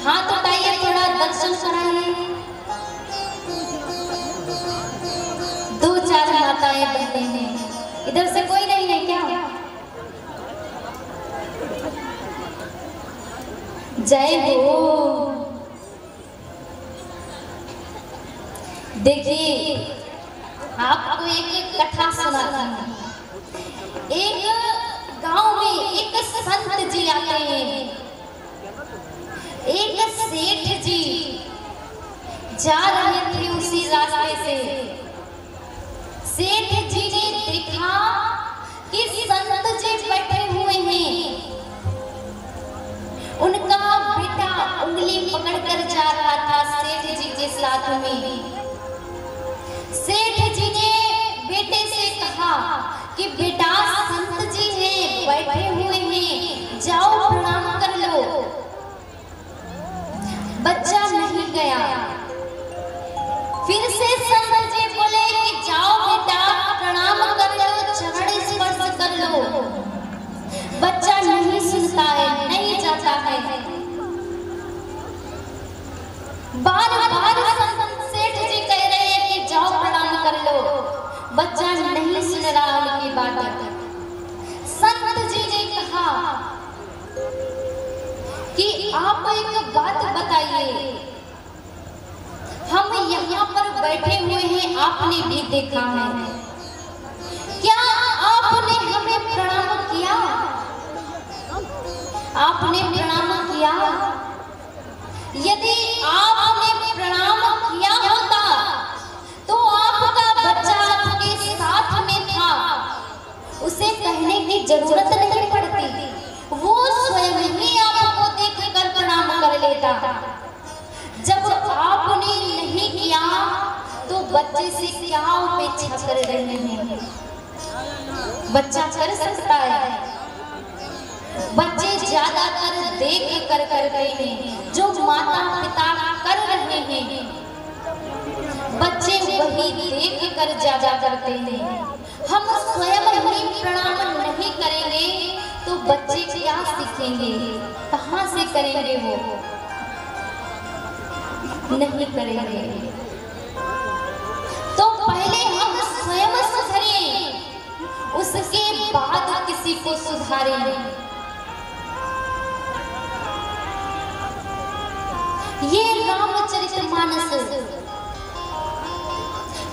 हाथ उठाइए, थोड़ा दर्शन कराइए। दो चार माताएं बहने हैं, इधर से कोई नहीं है क्या? जय हो। देखिए आपको एक कथा सुनाती हूँ। एक गांव में एक संत जी आते हैं। एक सेठ जी जा रहे थे उसी रास्ते से। सेठ जी ने देखा कि संत जी बैठे हुए हैं। उनका बेटा उंगली पकड़कर जा रहा था सेठ जी के साथ में। सेठ जी ने बेटे से कहा कि बेटा संत जी हैं, बैठे हुए हैं, जाओ प्रणाम कर लो। बच्चा नहीं गया। फिर से संत जी बोले कि जाओ बेटा प्रणाम कर लो, चरण स्पर्श कर लो। बच्चा नहीं सुनता है, नहीं जाता है। बार बार सेठ जी कह रहे हैं कि जाओ प्रणाम कर लो, बच्चा नहीं सुन रहा उनकी बात। संत जी ने कहा कि आप एक बात बताइए, हम यहाँ पर बैठे हुए हैं, आपने भी देखा है, क्या आपने हमें प्रणाम किया? आपने प्रणाम किया? यदि आपने प्रणाम किया होता तो आपका बच्चा आपके साथ में था, उसे कहने की जरूरत नहीं पड़ती, वो स्वयं ही आपको देखकर प्रणाम कर लेता। जब आपने नहीं किया तो बच्चे से क्या अपेक्षा कर रहे हैं? बच्चा कर सकता है। बच्चे ज्यादातर देख कर करते हैं, जो माता पिता कर रहे हैं बच्चे वही देख कर ज्यादा करते हैं। हम स्वयं ही प्रणाम नहीं करेंगे तो बच्चे क्या सीखेंगे? कहाँ से करेंगे? वो नहीं करेंगे। तो पहले हम स्वयं सुधरें, उसके बाद किसी को सुधारें। ये रामचरितमानस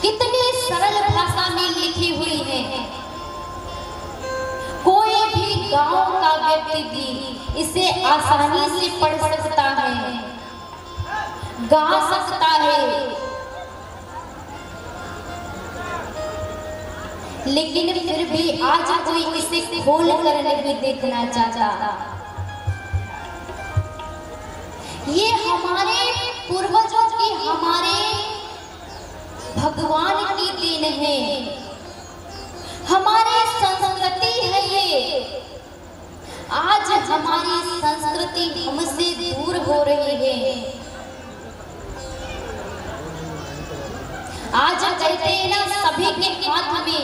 कितनी सरल भाषा में लिखी हुई है। कोई भी गांव का व्यक्ति भी इसे आसानी से पढ़ सकता है, गा सकता है। लेकिन फिर भी आज कोई इसे खोल कर नहीं देखना चाहता। ये हमारे पूर्वजों की, हमारे भगवान की देन है, हमारी संस्कृति है ये। आज हमारी संस्कृति हमसे दूर हो रही है। आज कहते हैं ना, सभी के हाथ में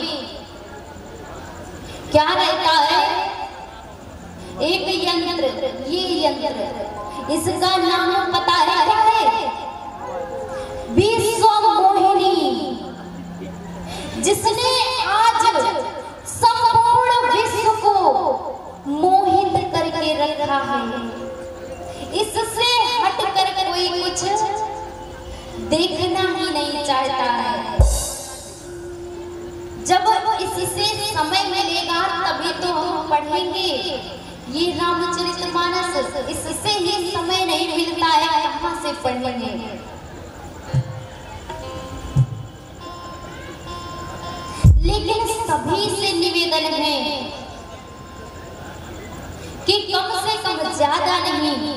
क्या रहता है? एक यंत्र। ये यंत्र, इसका नाम पता है क्या है? विश्व मोहिनी, जिसने आज संपूर्ण विश्व को मोहित करके रखा है। इससे हटकर कोई कुछ देखना ही नहीं चाहता है। जब इससे समय मिलेगा तभी तो हम पढ़ेंगे ये रामचरितमानस। इससे ही समय नहीं मिलता है, कहाँ से पढ़ेंगे? लेकिन सभी से निवेदन है कि कम से कम, ज्यादा नहीं,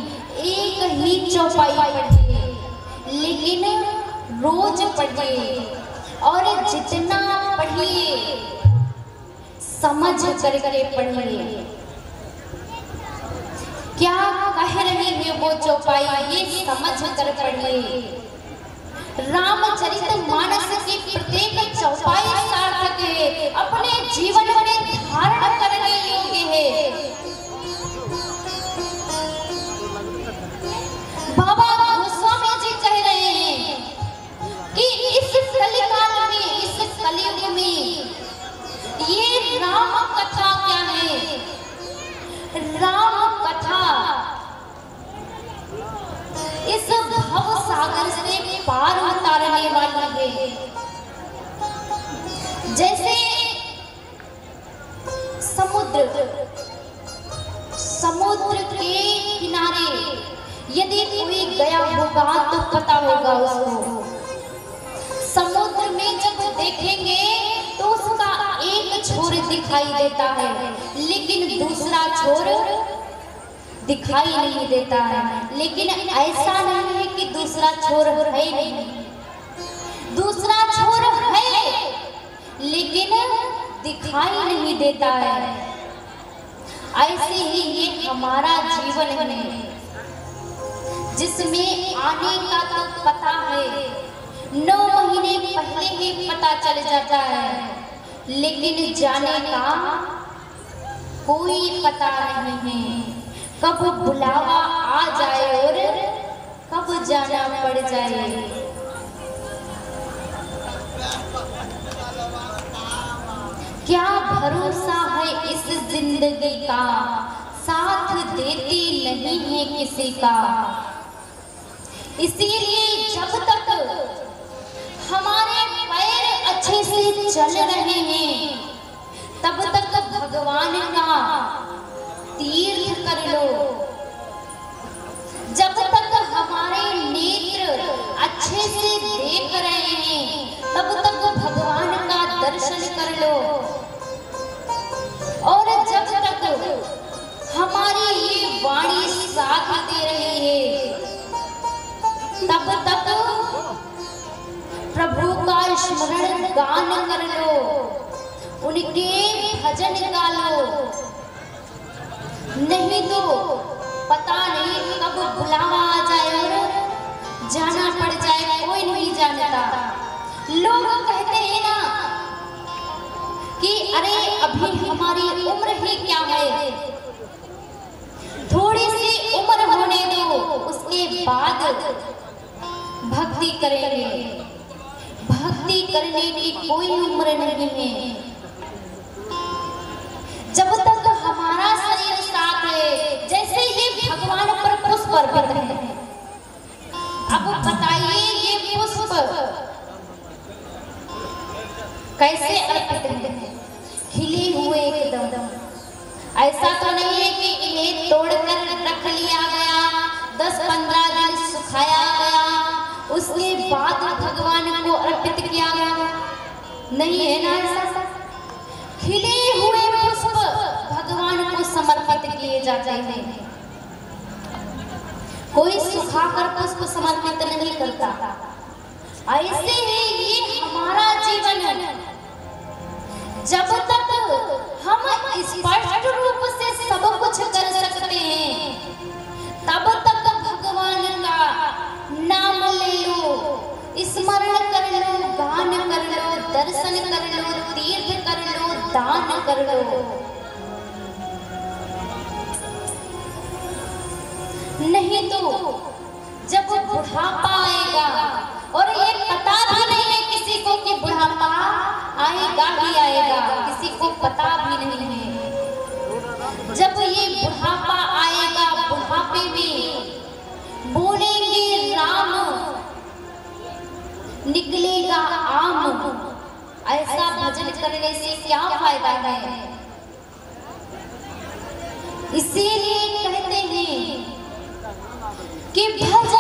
एक ही चौपाई पढ़िए, लेकिन रोज पढ़िए। और जितना पढ़िए समझ करके पढ़िए। क्या कह रही है वो चौपाई, ये समझ कर पढ़िए। रामचरितमानस की प्रत्येक चौपाई सार्थक है, अपने जीवन में धारण करने योग्य है। भव सागर से पार उतारने वाली है। जैसे समुद्र के किनारे यदि कोई गया होगा तो पता होगा उसको। समुद्र में जब देखेंगे तो उसका एक छोर दिखाई देता है, लेकिन दूसरा छोर दिखाई नहीं देता है। लेकिन ऐसा नहीं है कि दूसरा छोर है नहीं, दूसरा छोर है लेकिन दिखाई नहीं देता है। ऐसे ही ये हमारा जीवन है, जिसमें आने का तो पता है, 9 महीने पहले ही पता चल जाता है, लेकिन जाने का कोई पता नहीं है। कब बुलावा आ जाए और कब जाना पड़ जाए। क्या भरोसा है इस जिंदगी का, साथ देती नहीं है किसी का। इसीलिए जब तक हमारे पैर अच्छे से चल रहे हैं, तब तक भगवान का तीर्थ कर लो। जब तक हमारे नेत्र अच्छे से देख रहे हैं, तब तक भगवान का दर्शन कर लो। और जब तक हमारी ये वाणी साथ दे रही है, तब तक प्रभु का स्मरण गान कर लो, उनके भजन गा लो। नहीं तो पता नहीं कब बुलावा आ जाए और जाना पड़ जाए, कोई नहीं जानता। लोग कहते हैं ना कि अरे अभी हमारी उम्र ही क्या है, थोड़ी सी उम्र होने दो, उसके बाद भक्ति करेंगे। भक्ति करने की कोई उम्र नहीं है। जब तक हमारा शरीर साथ है, जैसे ये भगवान पर पुष्प अर्पित है। अब बताइए ये पुष्प कैसे अर्पित है? खिले हुए एकदम। ऐसा तो नहीं है कि इन्हें तोड़कर रख लिया गया, 10-15 दिन सुखाया गया, उसके बाद भगवान को अर्पित किया गया, नहीं है ना ऐसा। खिले हुए पुष्प भगवान को समर्पित किए जाते हैं। कोई सुखाकर पुष्प समर्पित नहीं करता। ऐसे ही ये हमारा जीवन है। जब तक हम स्पष्ट रूप से सब कुछ कर सकते हैं, तब तक भगवान का नाम ले लो, स्मरण कर लो, गान कर लो, दर्शन कर लो, तीर्थ कर लो, दान कर लो। नहीं तो जब बुढ़ापा आएगा, और ये पता भी नहीं है किसी को कि बुढ़ापा आएगा ही आएगा, किसी को पता भी नहीं है। जब ये बुढ़ापा आएगा, बुढ़ापे में बोलेंगे राम, निकलेगा आम। ऐसा भजन करने से क्या फायदा है? इसीलिए कहते हैं कि भजन